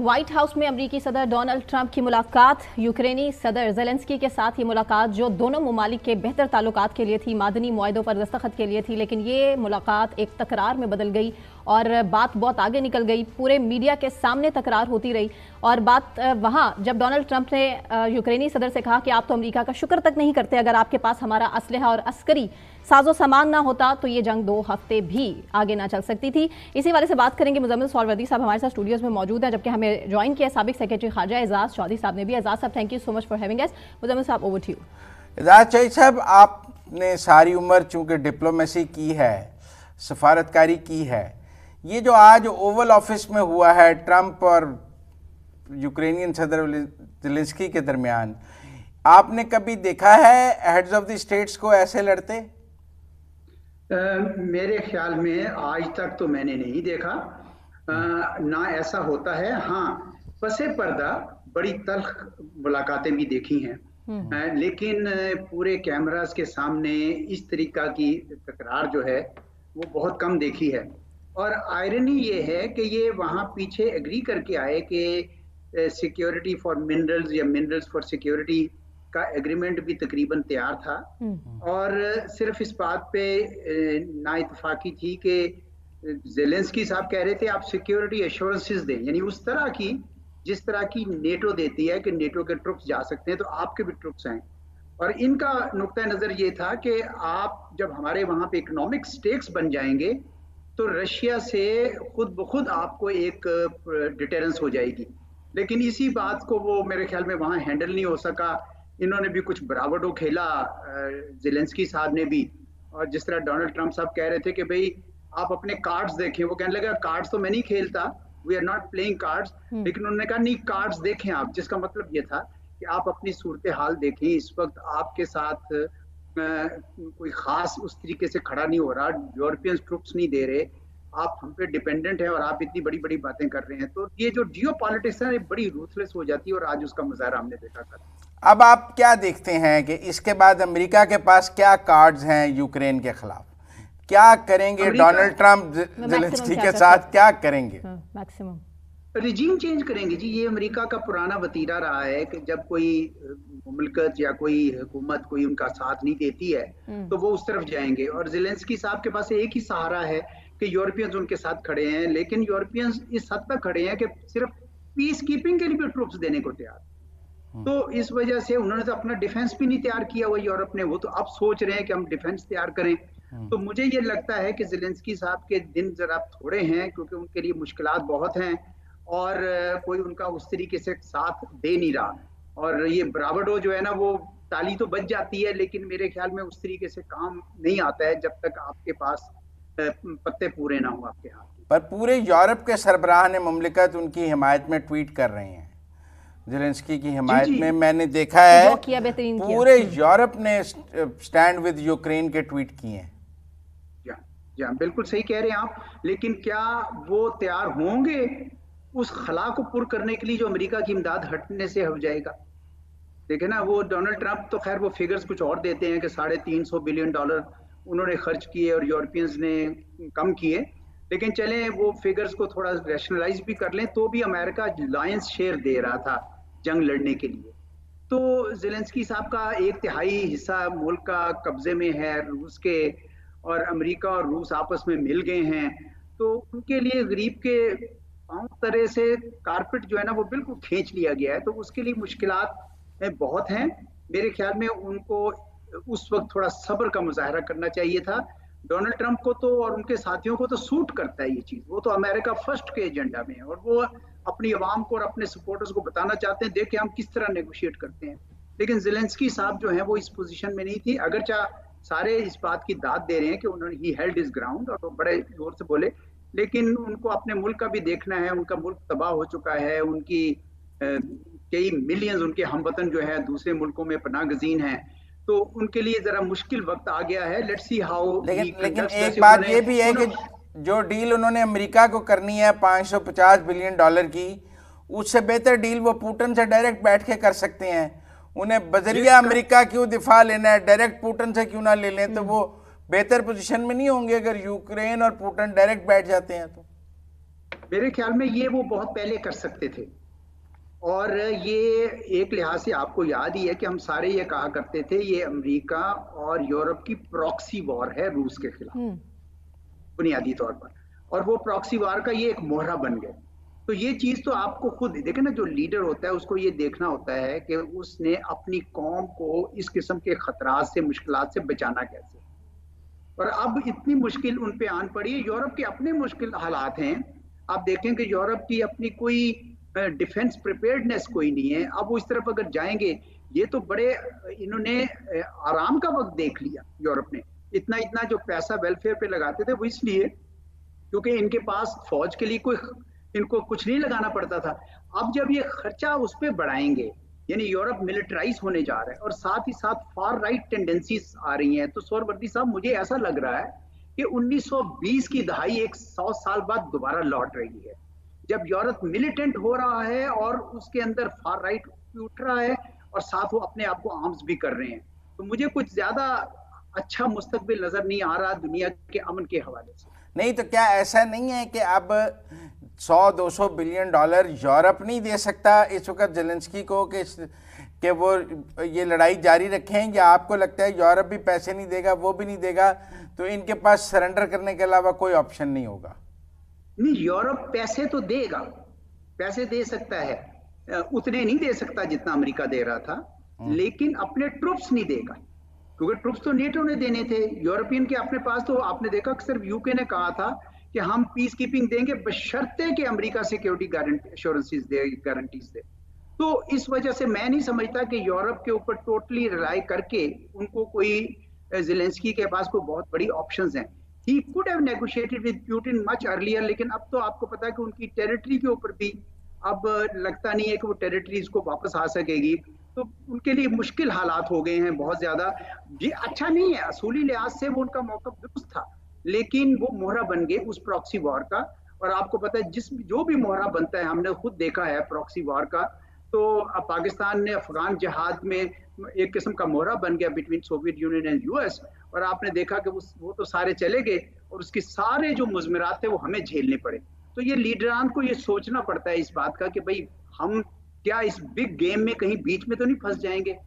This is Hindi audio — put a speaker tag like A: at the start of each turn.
A: व्हाइट हाउस में अमेरिकी सदर डोनाल्ड ट्रंप की मुलाकात, यूक्रेनी सदर ज़ेलेंस्की के साथ ये मुलाकात जो दोनों ममालिक के बेहतर ताल्लुकात के लिए थी, मादनी मुआहदों पर दस्तखत के लिए थी, लेकिन ये मुलाकात एक तकरार में बदल गई और बात बहुत आगे निकल गई। पूरे मीडिया के सामने तकरार होती रही और बात वहाँ जब डोनाल्ड ट्रंप ने यूक्रेनी सदर से कहा कि आप तो अमेरिका का शुक्र तक नहीं करते, अगर आपके पास हमारा असलहा और अस्करी साजो सामान ना होता तो ये जंग 2 हफ्ते भी आगे ना चल सकती थी। इसी वाले से बात करेंगे। मुजम्मिल सौरवर्दी साहब हमारे साथ स्टूडियोज में मौजूद हैं, जबकि हमें ज्वाइन किया साबिक सेक्रेटरी खारजा एजाज चौधरी साहब ने भी। एजाज साहब, thank you so much for having us. Muzammil साहब, over to you.
B: Ejaz Chaudhary साहब, आपने सारी उम्र चूंकि डिप्लोमेसी की है, सफारतकारी की है, ये जो आज ओवल ऑफिस में हुआ है ट्रंप और यूक्रेनियन सदर ज़ेलेंस्की के दरमियान, आपने कभी देखा है हेड्स ऑफ द स्टेट्स को ऐसे लड़ते?
C: मेरे ख्याल में आज तक तो मैंने नहीं देखा, ना ऐसा होता है। हाँ, पसे पर्दा बड़ी तल्ख मुलाकातें भी देखी हैं, लेकिन पूरे कैमरास के सामने इस तरीका की तकरार जो है वो बहुत कम देखी है। और आयरनी ये है कि ये वहाँ पीछे एग्री करके आए कि सिक्योरिटी फॉर मिनरल्स या मिनरल्स फॉर सिक्योरिटी का एग्रीमेंट भी तकरीबन तैयार था, और सिर्फ इस बात पे ना इत्तफाकी थी कि ज़ेलेंस्की साहब कह रहे थे आप सिक्योरिटी एश्योरेंसेस दें, यानी उस तरह की जिस तरह की नेटो देती है कि नेटो के ट्रुप्स जा सकते हैं तो आपके भी ट्रुप्स आए। और इनका नुक्ता नज़र ये था कि आप जब हमारे वहाँ पे इकोनॉमिक स्टेक्स बन जाएंगे तो रशिया से खुद ब खुद आपको एक डिटेरेंस हो जाएगी। लेकिन इसी बात को वो मेरे ख्याल में वहाँ हैंडल नहीं हो सका। इन्होंने भी कुछ बरावडो खेला, ज़ेलेंस्की साहब ने भी, और जिस तरह डोनाल्ड ट्रंप साहब कह रहे थे कि भाई आप अपने कार्ड्स देखें, वो कहने लगा कार्ड्स तो मैं नहीं खेलता, we are not playing cards, लेकिन उन्होंने कहा नहीं कार्ड्स देखें आप, जिसका मतलब ये था कि आप अपनी सूरत हाल देखें। इस वक्त आपके साथ कोई खास उस तरीके से खड़ा नहीं हो रहा, यूरोपियन ट्रुप्स नहीं दे रहे, आप हम पे डिपेंडेंट है और आप इतनी बड़ी बड़ी बातें कर रहे हैं। तो ये जो जियो पॉलिटिक्स है बड़ी रूथलेस हो जाती है और आज उसका मुजाहरा हमने देखा था।
B: अब आप क्या देखते हैं कि इसके बाद अमेरिका के पास क्या कार्ड्स हैं यूक्रेन के खिलाफ? क्या करेंगे डोनाल्ड ट्रंप ज़ेलेंस्की के साथ, क्या करेंगे?
A: मैक्सिमम
C: रिजीम चेंज करेंगे जी। ये अमेरिका का पुराना वतीरा रहा है कि जब कोई मुमलकत या कोई हुकूमत कोई उनका साथ नहीं देती है तो वो उस तरफ जाएंगे। और ज़ेलेंस्की साहब के पास एक ही सहारा है कि यूरोपियंस उनके साथ खड़े हैं, लेकिन यूरोपियंस इस हद तक खड़े हैं कि सिर्फ पीस कीपिंग के लिए भी ट्रुप्स देने को तैयार। तो इस वजह से उन्होंने तो अपना डिफेंस भी नहीं तैयार किया हुआ यूरोप ने, वो तो अब सोच रहे हैं कि हम डिफेंस तैयार करें। तो मुझे ये लगता है कि ज़ेलेंस्की साहब के दिन जरा थोड़े हैं, क्योंकि उनके लिए मुश्किलात बहुत हैं और कोई उनका उस तरीके से साथ दे नहीं रहा। और ये ब्रावडो जो है ना, वो ताली तो बच जाती है, लेकिन मेरे ख्याल में उस तरीके से काम नहीं आता है जब तक आपके पास पत्ते पूरे ना हो आपके हाथ।
B: पर पूरे यूरोप के सरबराह ने मुमलिकत उनकी हिमायत में ट्वीट कर रहे हैं, ज़ेलेंस्की की हिमायत में। मैंने देखा है पूरे यूरोप ने स्टैंड विद यूक्रेन के ट्वीट किए हैं।
C: बिल्कुल सही कह रहे हैं आप, लेकिन क्या वो तैयार होंगे उस खला को पुर करने के लिए जो अमेरिका की इमदाद हटने से हो जाएगा? देखे ना, वो डोनाल्ड ट्रंप तो खैर वो फिगर्स कुछ और देते हैं कि $350 बिलियन उन्होंने खर्च किए और यूरोपियंस ने कम किए, लेकिन चलें वो फिगर्स को थोड़ा रैशनलाइज भी कर लें तो भी अमेरिका लायंस शेयर दे रहा था जंग लड़ने के लिए। तो ज़ेलेंस्की साहब का 1/3 हिस्सा मुल्क का कब्जे में है रूस के, और अमेरिका और रूस आपस में मिल गए हैं, तो उनके लिए गरीब के पांव तरह से कारपेट जो है ना वो बिल्कुल खींच लिया गया है। तो उसके लिए मुश्किलात बहुत हैं। मेरे ख्याल में उनको उस वक्त थोड़ा सब्र का मुजाहरा करना चाहिए था। डोनाल्ड ट्रंप को तो और उनके साथियों को तो सूट करता है ये चीज, वो तो अमेरिका फर्स्ट के एजेंडा में है और वो अपनी आवाम को और अपने सपोर्टर्स को बताना चाहते हैं देखें हम किस तरह नेगोशिएट करते हैं। लेकिन ज़ेलेंस्की साहब जो है वो इस पोजीशन में नहीं थी, अगरचा सारे इस बात की दाद दे रहे हैं कि उन्होंने ही हेल्ड हिज ग्राउंड और वो बड़े जोर से बोले, लेकिन उनको अपने मुल्क का भी देखना है। उनका मुल्क तबाह हो चुका है, उनकी कई मिलियंस उनके हमवतन जो है दूसरे मुल्कों में पनाह गजीन हैं, तो उनके लिए जरा मुश्किल वक्त आ गया है। Let's see how.
B: लेकिन एक बात ये भी है कि जो डील उन्होंने अमेरिका को करनी है $550 बिलियन की, उससे बेहतर डील वो पुतिन से डायरेक्ट बैठ के कर सकते हैं। उन्हें बजरिया अमेरिका क्यों दिफा लेना है, डायरेक्ट पुतिन से क्यों ना ले लें? तो वो बेहतर पोजीशन में नहीं होंगे अगर यूक्रेन और पुतिन डायरेक्ट बैठ जाते हैं तो?
C: मेरे ख्याल में ये वो बहुत पहले कर सकते थे। और ये एक लिहाज से आपको याद ही है कि हम सारे ये कहा करते थे ये अमेरिका और यूरोप की प्रॉक्सी वॉर है रूस के खिलाफ बुनियादी तौर पर, और वो प्रॉक्सी वॉर का ये एक मोहरा बन गए। तो ये चीज तो आपको खुद देखे ना, जो लीडर होता है उसको ये देखना होता है कि उसने अपनी कौम को इस किस्म के खतरात से, मुश्किलात से बचाना कैसे। और अब इतनी मुश्किल उन पे आन पड़ी है। यूरोप के अपने मुश्किल हालात हैं। आप देखें कि यूरोप की अपनी कोई डिफेंस प्रिपेयर्डनेस कोई नहीं है। अब वो इस तरफ अगर जाएंगे, ये तो बड़े इन्होंने आराम का वक्त देख लिया। यूरोप ने इतना इतना जो पैसा वेलफेयर पे लगाते थे वो इसलिए क्योंकि इनके पास फौज के लिए कोई इनको कुछ नहीं लगाना पड़ता था। अब जब ये खर्चा उस पर बढ़ाएंगे, यानी यूरोप मिलिटराइज होने जा रहा है और साथ ही साथ फार राइट टेंडेंसीज आ रही हैं, तो सोहरवर्दी साहब मुझे ऐसा लग रहा है कि 1920 की दहाई एक 100 साल बाद दोबारा लौट रही है, जब यूरोप मिलिटेंट हो रहा है और उसके अंदर फार राइट उठ रहा है और साथ वो अपने आप को आर्म्स भी कर रहे हैं। तो मुझे कुछ ज्यादा अच्छा मुस्तकबिल नजर नहीं आ रहा दुनिया के अमन के हवाले से।
B: नहीं तो क्या ऐसा नहीं है कि अब 100-200 बिलियन डॉलर यूरोप नहीं दे सकता इस वक्त जेलेंस्की को कि वो ये लड़ाई जारी रखें, या आपको लगता है यूरोप भी पैसे नहीं देगा, वो भी नहीं देगा, तो इनके पास सरेंडर करने के अलावा कोई ऑप्शन नहीं होगा?
C: नहीं, यूरोप पैसे तो देगा, पैसे दे सकता है, उतने नहीं दे सकता जितना अमेरिका दे रहा था, लेकिन अपने ट्रूप्स नहीं देगा, क्योंकि ट्रूप्स तो नेटो ने देने थे। यूरोपियन के अपने पास तो आपने देखा कि सिर्फ यूके ने कहा था कि हम पीस कीपिंग देंगे बशर्ते कि अमेरिका सिक्योरिटी गारंटीज दे। तो इस वजह से मैं नहीं समझता कि यूरोप के ऊपर टोटली रिलाई करके उनको कोई ज़ेलेंस्की के पास कोई बहुत बड़ी ऑप्शंस हैं। He could have negotiated with Putin much earlier, लेकिन अब तो आपको पता है कि उनकी टेरिटरी के ऊपर भी अब लगता नहीं है कि वो टेरिटरीज को वापस आ सकेगी। तो उनके लिए मुश्किल हालात हो गए हैं बहुत ज्यादा। ये अच्छा नहीं है, असूली लिहाज से वो उनका मौका दुरुस्त था, लेकिन वो मोहरा बन गए उस प्रॉक्सी वॉर का। और आपको पता है जो भी मोहरा बनता है, हमने खुद देखा है प्रॉक्सी वॉर का, तो पाकिस्तान ने अफगान जहाद में एक किस्म का मोहरा बन गया between Soviet union and US, और आपने देखा कि वो तो सारे चले गए और उसके सारे जो मुज़मरात थे वो हमें झेलने पड़े। तो ये लीडरान को ये सोचना पड़ता है इस बात का कि भाई हम क्या इस बिग गेम में कहीं बीच में तो नहीं फंस जाएंगे।